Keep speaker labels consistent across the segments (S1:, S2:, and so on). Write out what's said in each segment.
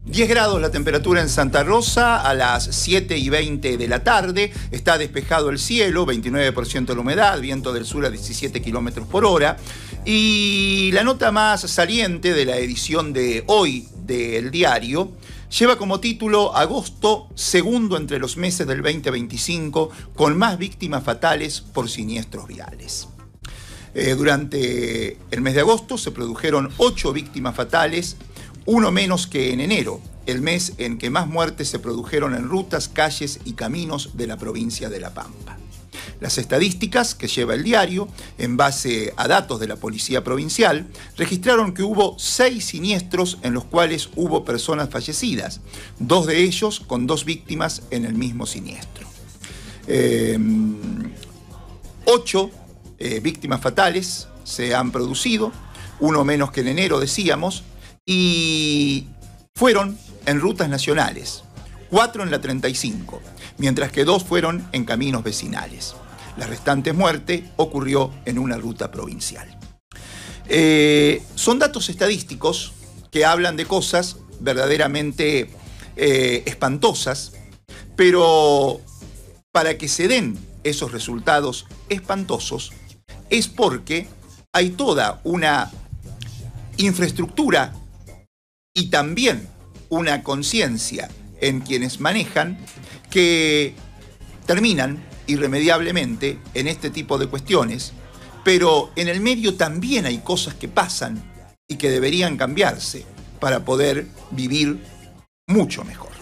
S1: 10 grados la temperatura en Santa Rosa a las 7:20 de la tarde. Está despejado el cielo, 29% la humedad, viento del sur a 17 kilómetros por hora. Y la nota más saliente de la edición de hoy del diario lleva como título "Agosto, segundo entre los meses del 2025, con más víctimas fatales por siniestros viales". Durante el mes de agosto se produjeron 8 víctimas fatales, uno menos que en enero, el mes en que más muertes se produjeron en rutas, calles y caminos de la provincia de La Pampa. Las estadísticas que lleva el diario, en base a datos de la Policía Provincial, registraron que hubo 6 siniestros en los cuales hubo personas fallecidas, 2 de ellos con 2 víctimas en el mismo siniestro. 8 víctimas fatales se han producido, uno menos que en enero, decíamos, y fueron en rutas nacionales, 4 en la 35, mientras que 2 fueron en caminos vecinales. La restante muerte ocurrió en una ruta provincial. Son datos estadísticos que hablan de cosas verdaderamente espantosas, pero para que se den esos resultados espantosos es porque hay toda una infraestructura y también una conciencia en quienes manejan que terminan irremediablemente en este tipo de cuestiones, pero en el medio también hay cosas que pasan y que deberían cambiarse para poder vivir mucho mejor.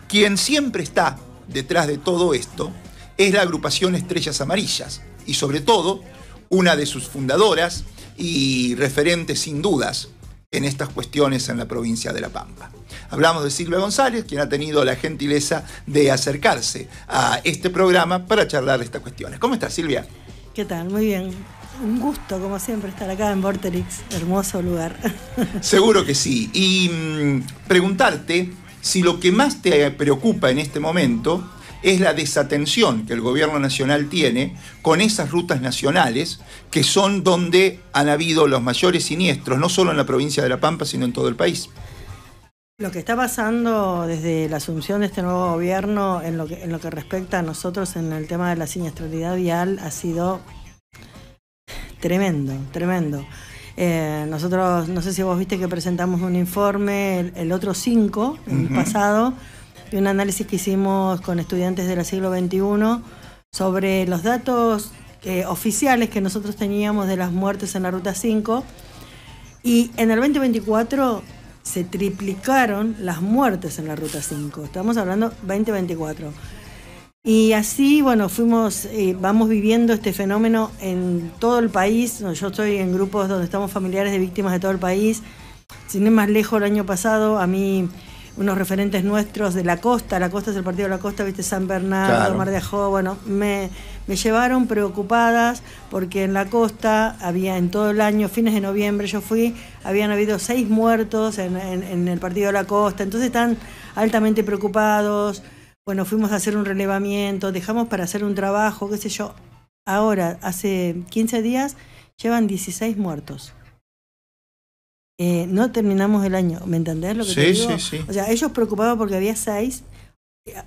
S1: Quien siempre está detrás de todo esto es la agrupación Estrellas Amarillas y sobre todo una de sus fundadoras y referentes sin dudas en estas cuestiones en la provincia de La Pampa. Hablamos de Silvia González, quien ha tenido la gentileza de acercarse a este programa para charlar de estas cuestiones. ¿Cómo estás, Silvia?
S2: ¿Qué tal? Muy bien. Un gusto, como siempre, estar acá en Vorterix. Hermoso lugar.
S1: Seguro que sí. Y preguntarte si lo que más te preocupa en este momento es la desatención que el gobierno nacional tiene con esas rutas nacionales que son donde han habido los mayores siniestros, no solo en la provincia de La Pampa, sino en todo el país.
S2: Lo que está pasando desde la asunción de este nuevo gobierno en lo que respecta a nosotros en el tema de la siniestralidad vial ha sido tremendo, tremendo. Nosotros, no sé si vos viste que presentamos un informe el otro 5, el pasado, de un análisis que hicimos con estudiantes del siglo XXI sobre los datos oficiales que nosotros teníamos de las muertes en la Ruta 5, y en el 2024 se triplicaron las muertes en la Ruta 5. Estamos hablando 2024. Y así, bueno, vamos viviendo este fenómeno en todo el país. Yo estoy en grupos donde estamos familiares de víctimas de todo el país. Sin ir más lejos, el año pasado, a mí, unos referentes nuestros de la costa es el partido de la costa, viste, San Bernardo, claro, Mar de Ajó, bueno, me llevaron preocupadas porque en la costa había en todo el año, fines de noviembre yo fui, habían habido 6 muertos en el partido de la costa, entonces están altamente preocupados. Bueno, fuimos a hacer un relevamiento, dejamos para hacer un trabajo, qué sé yo. Ahora, hace 15 días, llevan 16 muertos. No terminamos el año, ¿me entendés lo que te digo? Sí. O sea, ellos preocupados porque había 6,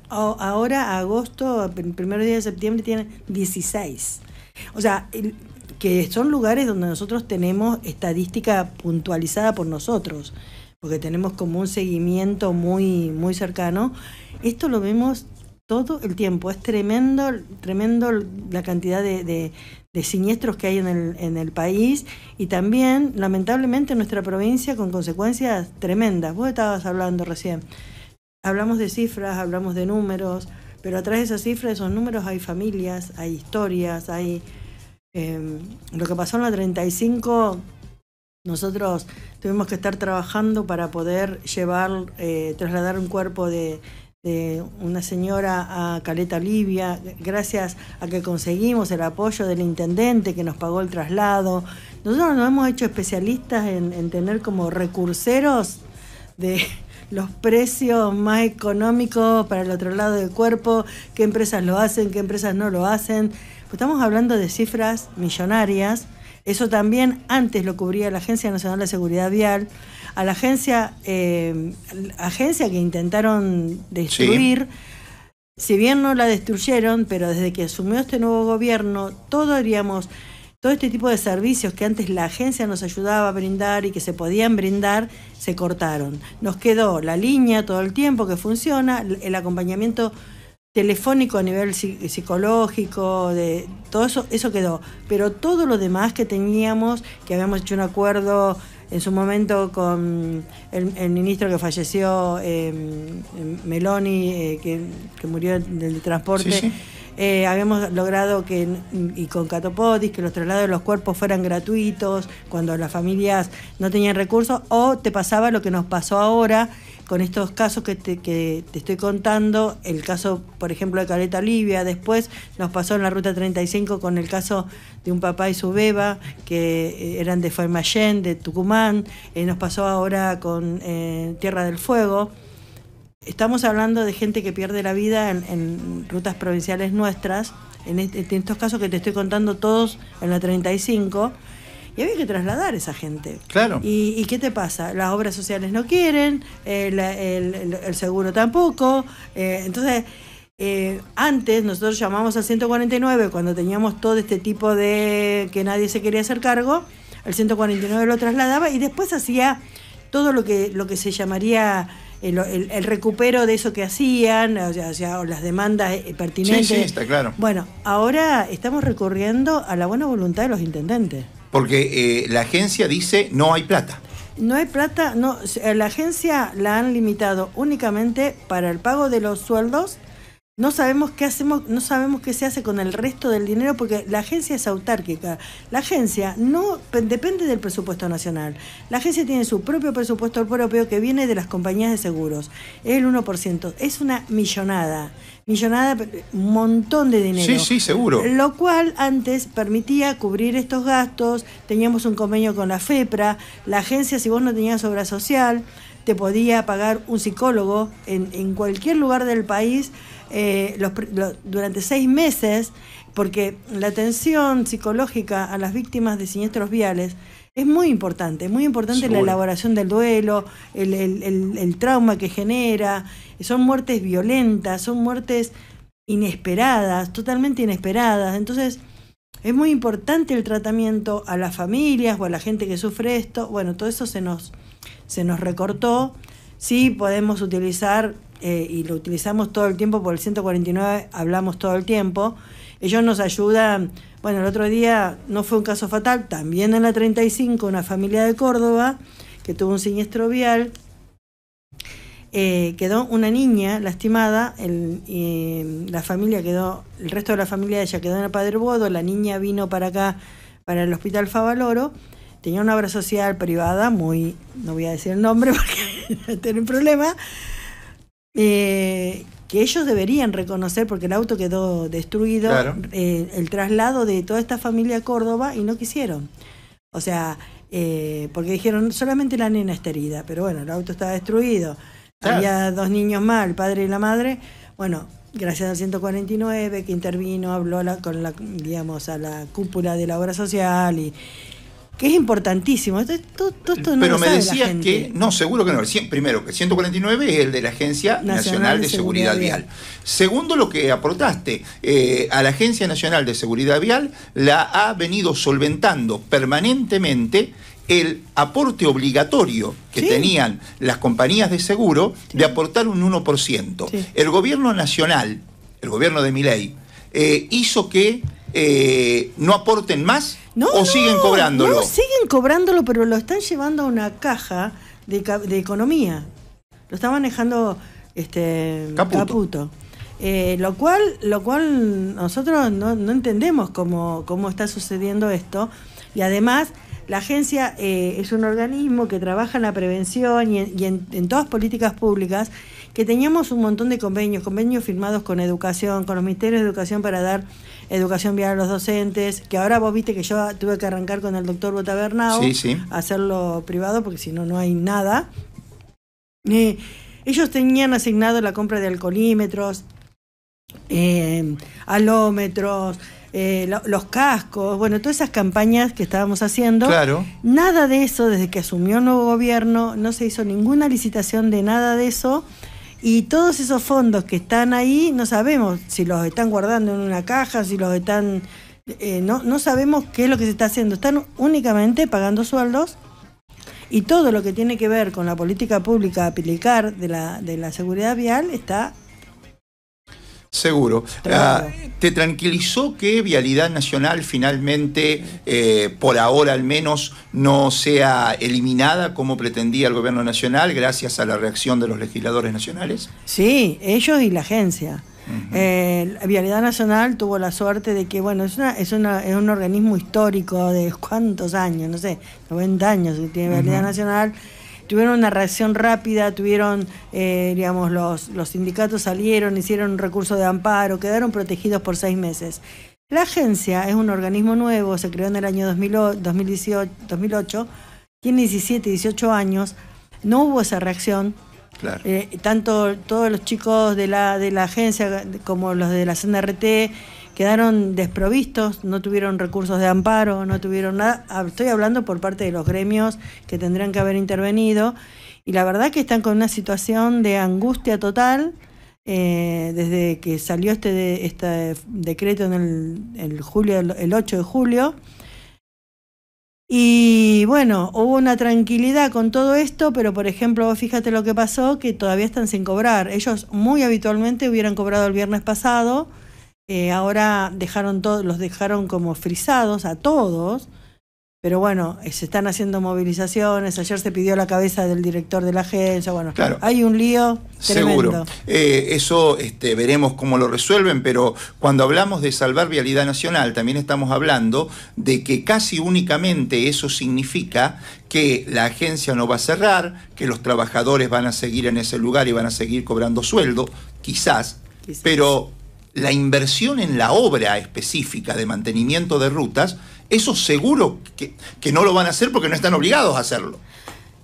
S2: ahora agosto, el primer día de septiembre tienen 16. O sea, que son lugares donde nosotros tenemos estadística puntualizada por nosotros, porque tenemos como un seguimiento muy, muy cercano. Esto lo vemos todo el tiempo, es tremendo la cantidad de siniestros que hay en el país, y también, lamentablemente, en nuestra provincia con consecuencias tremendas. Vos estabas hablando recién, hablamos de cifras, hablamos de números, pero atrás de esas cifras, de esos números, hay familias, hay historias, hay lo que pasó en la 35. Nosotros tuvimos que estar trabajando para poder trasladar un cuerpo de una señora a Caleta Olivia, gracias a que conseguimos el apoyo del intendente que nos pagó el traslado. Nosotros nos hemos hecho especialistas en tener como recurseros de los precios más económicos para el otro lado del cuerpo, qué empresas lo hacen, qué empresas no lo hacen. Pues estamos hablando de cifras millonarias Eso también antes lo cubría la Agencia Nacional de Seguridad Vial. A la agencia que intentaron destruir, si bien no la destruyeron, pero desde que asumió este nuevo gobierno, todo este tipo de servicios que antes la agencia nos ayudaba a brindar y que se podían brindar, se cortaron. Nos quedó la línea todo el tiempo que funciona, el acompañamiento telefónico a nivel psicológico, de todo eso quedó. Pero todo lo demás que teníamos, que habíamos hecho un acuerdo en su momento con el ministro que falleció, Meloni, que murió del transporte,
S1: sí.
S2: Habíamos logrado y con Catopodis, que los traslados de los cuerpos fueran gratuitos cuando las familias no tenían recursos, o te pasaba lo que nos pasó ahora con estos casos que te estoy contando, el caso, por ejemplo, de Caleta Olivia, después nos pasó en la Ruta 35 con el caso de un papá y su beba, que eran de Faymayén, de Tucumán, nos pasó ahora con Tierra del Fuego. Estamos hablando de gente que pierde la vida en rutas provinciales nuestras, en estos casos que te estoy contando todos en la 35, y había que trasladar a esa gente.
S1: Claro.
S2: ¿Y qué te pasa? Las obras sociales no quieren, el seguro tampoco. Entonces, antes nosotros llamamos al 149 cuando teníamos todo este tipo de que nadie se quería hacer cargo, el 149 lo trasladaba y después hacía todo lo que se llamaría el recupero de eso que hacían, o las demandas pertinentes.
S1: Sí, está claro.
S2: Bueno, ahora estamos recurriendo a la buena voluntad de los intendentes.
S1: Porque la agencia dice no hay plata.
S2: No hay plata, no. La agencia la han limitado únicamente para el pago de los sueldos. No sabemos qué hacemos, no sabemos qué se hace con el resto del dinero porque la agencia es autárquica. La agencia no depende del presupuesto nacional. La agencia tiene su propio presupuesto propio que viene de las compañías de seguros. Es el 1%. Es una millonada, un montón de dinero.
S1: Sí, seguro.
S2: Lo cual antes permitía cubrir estos gastos. Teníamos un convenio con la FEPRA. La agencia, si vos no tenías obra social, te podía pagar un psicólogo en cualquier lugar del país durante 6 meses, porque la atención psicológica a las víctimas de siniestros viales es muy importante la elaboración del duelo, el trauma que genera. Son muertes violentas, son muertes inesperadas, totalmente inesperadas. Entonces es muy importante el tratamiento a las familias o a la gente que sufre esto. Bueno, todo eso se nos recortó. Sí podemos utilizar, y lo utilizamos todo el tiempo, por el 149 hablamos todo el tiempo. Ellos nos ayudan. Bueno, el otro día no fue un caso fatal, también en la 35, una familia de Córdoba que tuvo un siniestro vial. Quedó una niña lastimada, la familia quedó, el resto de la familia de ella quedó en el Padre Bodo, la niña vino para acá, para el Hospital Favaloro. Tenía una obra social privada, no voy a decir el nombre porque no tienen problema, que ellos deberían reconocer porque el auto quedó destruido, claro. El traslado de toda esta familia a Córdoba y no quisieron. O sea, porque dijeron solamente la nena está herida, pero bueno, el auto estaba destruido. Claro. Había 2 niños más, el padre y la madre. Bueno, gracias al 149 que intervino, habló a la cúpula de la obra social y que es importantísimo. Todo esto no
S1: pero
S2: lo
S1: me
S2: sabe
S1: decías
S2: la gente.
S1: que, no, seguro que no. Primero, que el 149 es el de la Agencia Nacional de Seguridad Vial. Segundo, lo que aportaste, a la Agencia Nacional de Seguridad Vial la ha venido solventando permanentemente el aporte obligatorio que tenían las compañías de seguro de aportar un 1%. Sí. El gobierno nacional, el gobierno de Milei, hizo que no aporten más. ¿O siguen cobrándolo?
S2: No, siguen cobrándolo, pero lo están llevando a una caja de economía. Lo está manejando Caputo. Lo cual nosotros no entendemos cómo está sucediendo esto. Y además, la agencia es un organismo que trabaja en la prevención y en todas políticas públicas, que teníamos un montón de convenios firmados con educación, con los ministerios de educación para dar educación vial a los docentes, que ahora vos viste que yo tuve que arrancar con el doctor Botabernau, a hacerlo privado porque si no, no hay nada. Ellos tenían asignado la compra de alcoholímetros, alómetros, los cascos, bueno, todas esas campañas que estábamos haciendo.
S1: Claro.
S2: Nada de eso, desde que asumió el nuevo gobierno, no se hizo ninguna licitación de nada de eso. Y todos esos fondos que están ahí, no sabemos si los están guardando en una caja, si los están... no sabemos qué es lo que se está haciendo. Están únicamente pagando sueldos, y todo lo que tiene que ver con la política pública a aplicar de la seguridad vial está...
S1: Seguro. ¿Te tranquilizó que Vialidad Nacional finalmente, por ahora al menos, no sea eliminada como pretendía el gobierno nacional gracias a la reacción de los legisladores nacionales?
S2: Sí, ellos y la agencia. Vialidad Nacional tuvo la suerte de que, bueno, es un organismo histórico de ¿cuántos años? No sé, 90 años que tiene Vialidad Nacional. Tuvieron una reacción rápida, digamos, los sindicatos salieron, hicieron un recurso de amparo, quedaron protegidos por 6 meses. La agencia es un organismo nuevo, se creó en el año 2008, tiene 17, 18 años, no hubo esa reacción.
S1: Claro.
S2: Tanto todos los chicos de la agencia como los de la CNRT quedaron desprovistos, no tuvieron recursos de amparo, no tuvieron nada. Estoy hablando por parte de los gremios que tendrían que haber intervenido, y la verdad que están con una situación de angustia total desde que salió este decreto en el 8 de julio. Y bueno, hubo una tranquilidad con todo esto, pero por ejemplo, vos fíjate lo que pasó, que todavía están sin cobrar. Ellos muy habitualmente hubieran cobrado el viernes pasado, ahora los dejaron como frisados a todos, pero bueno, se están haciendo movilizaciones. Ayer se pidió la cabeza del director de la agencia. Bueno, claro, hay un lío tremendo.
S1: Seguro. Eso veremos cómo lo resuelven, pero cuando hablamos de salvar Vialidad Nacional, también estamos hablando de que casi únicamente eso significa que la agencia no va a cerrar, que los trabajadores van a seguir en ese lugar y van a seguir cobrando sueldo, quizás. Pero la inversión en la obra específica de mantenimiento de rutas, eso seguro que no lo van a hacer porque no están obligados a hacerlo.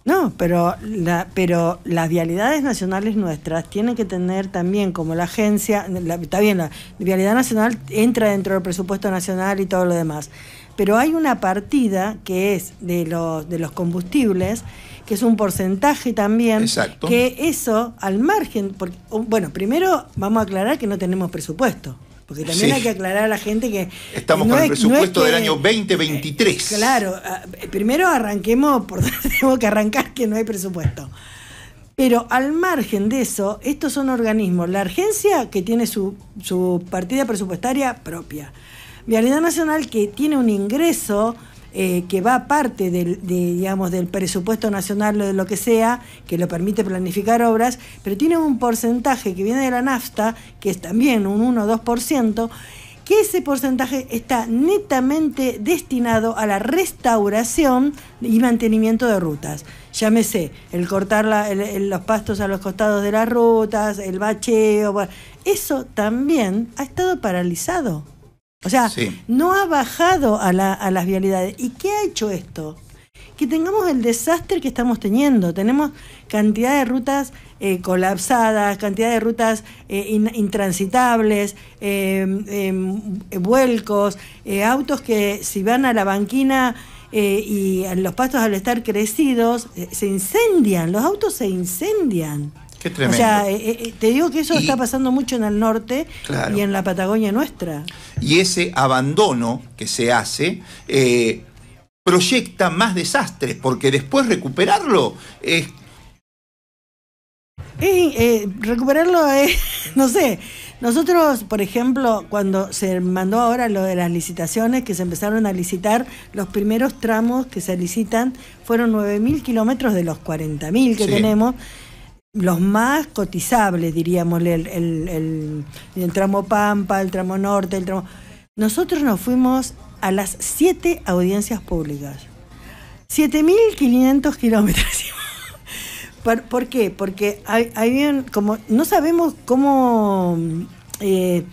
S2: No, pero las vialidades nacionales nuestras tienen que tener también, como la agencia, está bien, la Vialidad Nacional entra dentro del presupuesto nacional y todo lo demás, pero hay una partida que es de los combustibles, que es un porcentaje también. Exacto. Que eso, al margen, porque, bueno, primero vamos a aclarar que no tenemos presupuesto. Porque también hay que aclarar a la gente que...
S1: Estamos con el presupuesto del año 2023.
S2: Claro, primero arranquemos por donde tenemos que arrancar, que no hay presupuesto. Pero al margen de eso, estos son organismos. La agencia, que tiene su partida presupuestaria propia. Vialidad Nacional, que tiene un ingreso que va aparte del presupuesto nacional o de lo que sea, que lo permite planificar obras, pero tiene un porcentaje que viene de la nafta, que es también un 1 o 2%, que ese porcentaje está netamente destinado a la restauración y mantenimiento de rutas. Llámese, el cortar los pastos a los costados de las rutas, el bacheo, bueno, eso también ha estado paralizado. O sea, no ha bajado a las vialidades. ¿Y qué ha hecho esto? Que tengamos el desastre que estamos teniendo. Tenemos cantidad de rutas colapsadas, cantidad de rutas intransitables, vuelcos, autos que si van a la banquina y los pastos al estar crecidos, se incendian, los autos se incendian.
S1: Qué tremendo.
S2: O sea, te digo que eso está pasando mucho en el norte, claro, y en la Patagonia nuestra.
S1: Y ese abandono que se hace proyecta más desastres, porque después recuperarlo es...
S2: recuperarlo es, no sé. Nosotros, por ejemplo, cuando se mandó ahora lo de las licitaciones, que se empezaron a licitar, los primeros tramos que se licitan fueron 9.000 kilómetros de los 40.000 que tenemos. Los más cotizables, diríamos, el tramo Pampa, el tramo Norte, el tramo... Nosotros nos fuimos a las 7 audiencias públicas. 7.500 kilómetros. ¿Por qué? Porque como no sabemos cómo... qué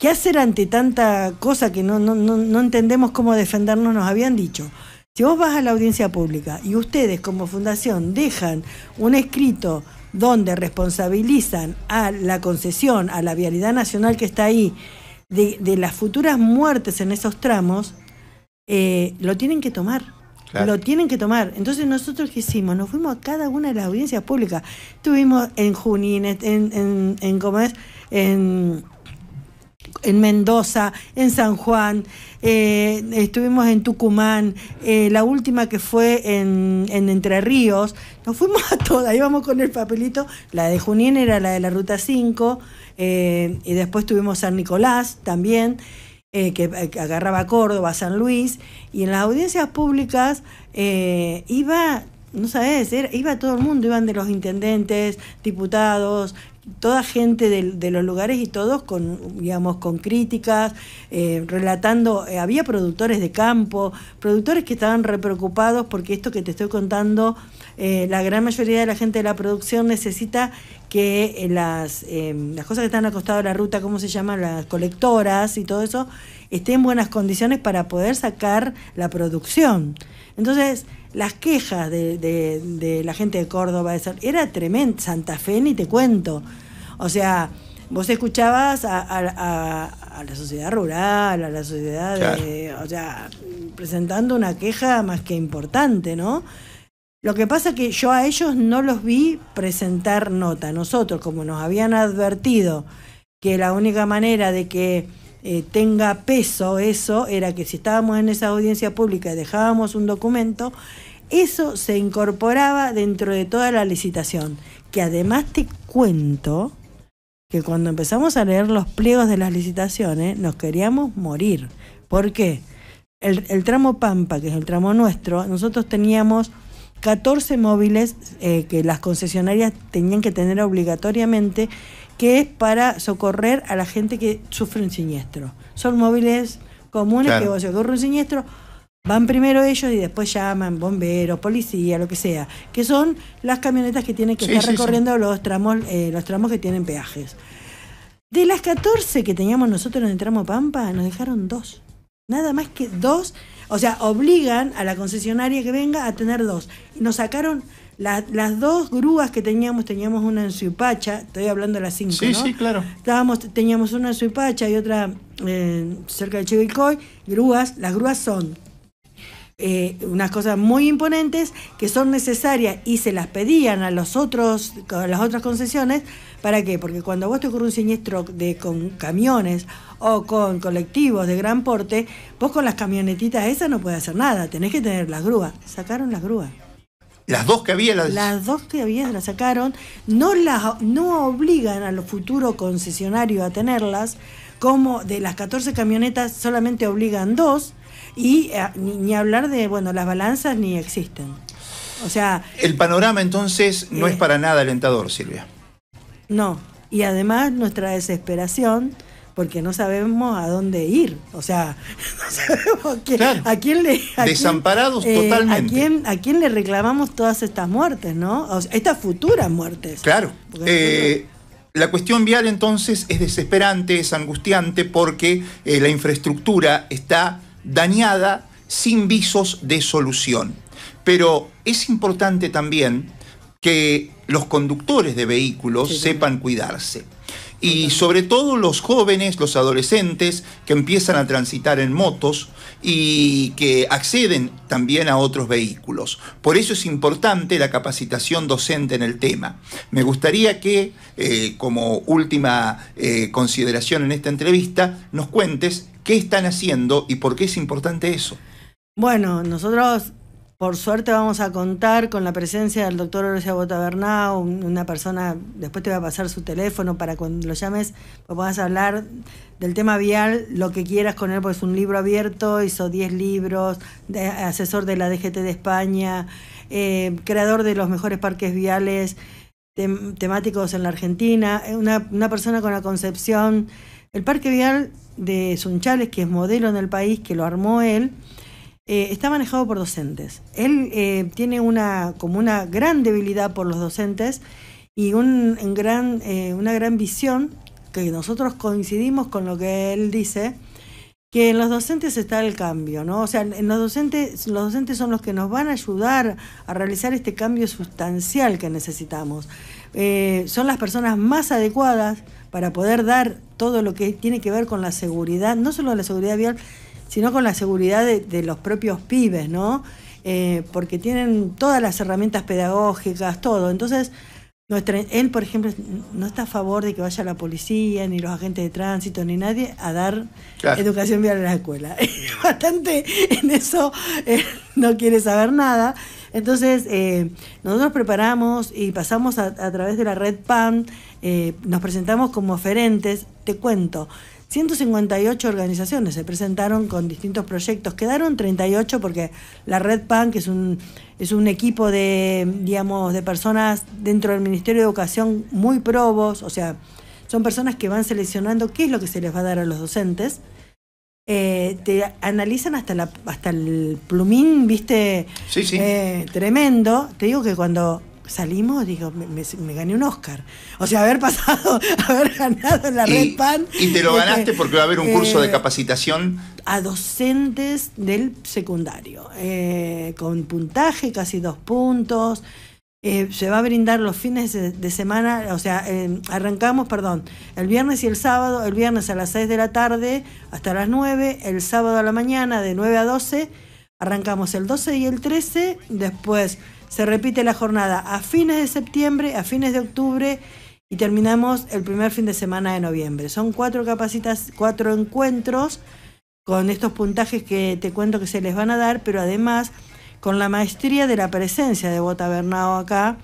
S2: hacer ante tanta cosa que no entendemos cómo defendernos. Nos habían dicho, si vos vas a la audiencia pública y ustedes como fundación dejan un escrito donde responsabilizan a la concesión, a la Vialidad Nacional que está ahí, de las futuras muertes en esos tramos, lo tienen que tomar. Claro. Lo tienen que tomar. Entonces nosotros ¿qué hicimos? Nos fuimos a cada una de las audiencias públicas. Estuvimos en Junín, en Mendoza, en San Juan, estuvimos en Tucumán, la última que fue en Entre Ríos. Nos fuimos a todas, íbamos con el papelito. La de Junín era la de la Ruta 5, y después tuvimos San Nicolás también, que agarraba Córdoba, San Luis, y en las audiencias públicas iba, no sabes, iba todo el mundo, iban de los intendentes, diputados, toda gente de los lugares, y todos con, digamos, con críticas, relatando. Había productores de campo, productores que estaban re preocupados porque esto que te estoy contando, la gran mayoría de la gente de la producción necesita que las cosas que están al costado de la ruta, ¿cómo se llaman? Las colectoras y todo eso, estén en buenas condiciones para poder sacar la producción. Entonces, las quejas de la gente de Córdoba, era tremendo. Santa Fe, ni te cuento. O sea, vos escuchabas a la sociedad rural, a la sociedad, claro, o sea, presentando una queja más que importante, ¿no? Lo que pasa es que yo a ellos no los vi presentar nota. Nosotros, como nos habían advertido que la única manera de que tenga peso eso era que si estábamos en esa audiencia pública y dejábamos un documento, eso se incorporaba dentro de toda la licitación. Que además te cuento que cuando empezamos a leer los pliegos de las licitaciones nos queríamos morir. ¿Por qué? El tramo Pampa, que es el tramo nuestro, nosotros teníamos 14 móviles que las concesionarias tenían que tener obligatoriamente, que es para socorrer a la gente que sufre un siniestro. Son móviles comunes, claro, que vos, si ocurre un siniestro, van primero ellos y después llaman bomberos, policía, lo que sea, que son las camionetas que tienen que estar recorriendo los tramos que tienen peajes. De las 14 que teníamos nosotros en el tramo Pampa, nos dejaron 2. Nada más que 2. O sea, obligan a la concesionaria que venga a tener 2. Y nos sacaron las 2 grúas que teníamos una en Suipacha, estoy hablando de las 5, ¿no? Sí, claro. Teníamos una en Suipacha y otra cerca de Chivilcoy. Las grúas son unas cosas muy imponentes que son necesarias y se las pedían a las otras concesiones. ¿Para qué? Porque cuando vos te ocurre un siniestro con camiones o con colectivos de gran porte, vos con las camionetitas esas no podés hacer nada, tenés que tener las grúas. Sacaron las grúas.
S1: ¿Las 2 que había?
S2: Las 2 que había las sacaron. No obligan a los futuros concesionarios a tenerlas, como de las 14 camionetas solamente obligan 2, y ni hablar de, bueno, las balanzas ni existen. O sea,
S1: el panorama entonces no es para nada alentador, Silvia.
S2: No, y además nuestra desesperación, porque no sabemos a dónde ir. O sea, no sabemos claro,
S1: desamparados totalmente.
S2: ¿A quién le reclamamos todas estas muertes, no? O sea, estas futuras muertes.
S1: Claro. La cuestión vial entonces es desesperante, es angustiante, porque la infraestructura está dañada, sin visos de solución. Pero es importante también que los conductores de vehículos sepan cuidarse. Y sobre todo los jóvenes, los adolescentes que empiezan a transitar en motos y que acceden también a otros vehículos. Por eso es importante la capacitación docente en el tema. Me gustaría que, como última consideración en esta entrevista, nos cuentes qué están haciendo y por qué es importante eso.
S2: Bueno, nosotros por suerte vamos a contar con la presencia del doctor Horacio Botabernau, una persona, después te voy a pasar su teléfono para cuando lo llames, puedas hablar del tema vial, lo que quieras con él, porque es un libro abierto, hizo 10 libros, asesor de la DGT de España, creador de los mejores parques viales temáticos en la Argentina, una persona con la concepción. El parque vial de Sunchales, que es modelo en el país, que lo armó él, está manejado por docentes. Él tiene una gran debilidad por los docentes y una gran visión, que nosotros coincidimos con lo que él dice, que en los docentes está el cambio, ¿no? O sea, en los docentes son los que nos van a ayudar a realizar este cambio sustancial que necesitamos. Son las personas más adecuadas para poder dar todo lo que tiene que ver con la seguridad, no solo la seguridad vial, sino con la seguridad de los propios pibes, ¿no? Porque tienen todas las herramientas pedagógicas, todo. Entonces, él, por ejemplo, no está a favor de que vaya la policía, ni los agentes de tránsito, ni nadie a dar educación vial en la escuela. Bastante en eso no quiere saber nada. Entonces, nosotros preparamos y pasamos a través de la red PAN, nos presentamos como oferentes, te cuento, 158 organizaciones se presentaron con distintos proyectos, quedaron 38 porque la red PAN, que es un equipo de, digamos, de personas dentro del Ministerio de Educación muy probos, o sea, son personas que van seleccionando qué es lo que se les va a dar a los docentes. Te analizan hasta el plumín, ¿viste?
S1: Sí, sí.
S2: Tremendo. Te digo que cuando salimos, digo, me gané un Oscar. O sea, haber ganado en la red PAN.
S1: Y te lo ganaste porque va a haber un curso de capacitación
S2: a docentes del secundario, con puntaje, casi 2 puntos. Se va a brindar los fines de semana, o sea, arrancamos, el viernes y el sábado, el viernes a las 6 de la tarde hasta las 9, el sábado a la mañana de 9 a 12, arrancamos el 12 y el 13, después se repite la jornada a fines de septiembre, a fines de octubre y terminamos el primer fin de semana de noviembre. Son 4 encuentros con estos puntajes que te cuento que se les van a dar, pero además con la maestría de la presencia de Bota Bernao acá,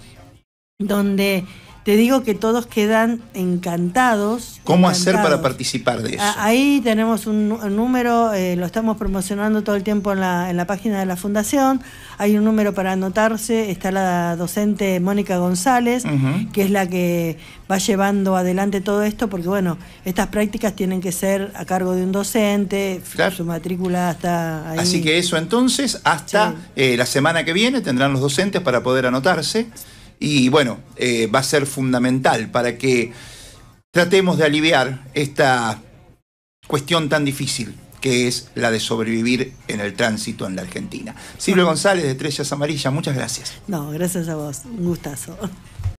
S2: donde te digo que todos quedan encantados.
S1: ¿Cómo hacer para participar de eso?
S2: Ahí tenemos un número, lo estamos promocionando todo el tiempo en la página de la Fundación. Hay un número para anotarse, está la docente Mónica González, que es la que va llevando adelante todo esto, porque bueno, estas prácticas tienen que ser a cargo de un docente, su matrícula está ahí.
S1: Así que eso entonces, hasta la semana que viene tendrán los docentes para poder anotarse. Y bueno, va a ser fundamental para que tratemos de aliviar esta cuestión tan difícil que es la de sobrevivir en el tránsito en la Argentina. Silvia González de Estrellas Amarillas, muchas gracias.
S2: No, gracias a vos, un gustazo.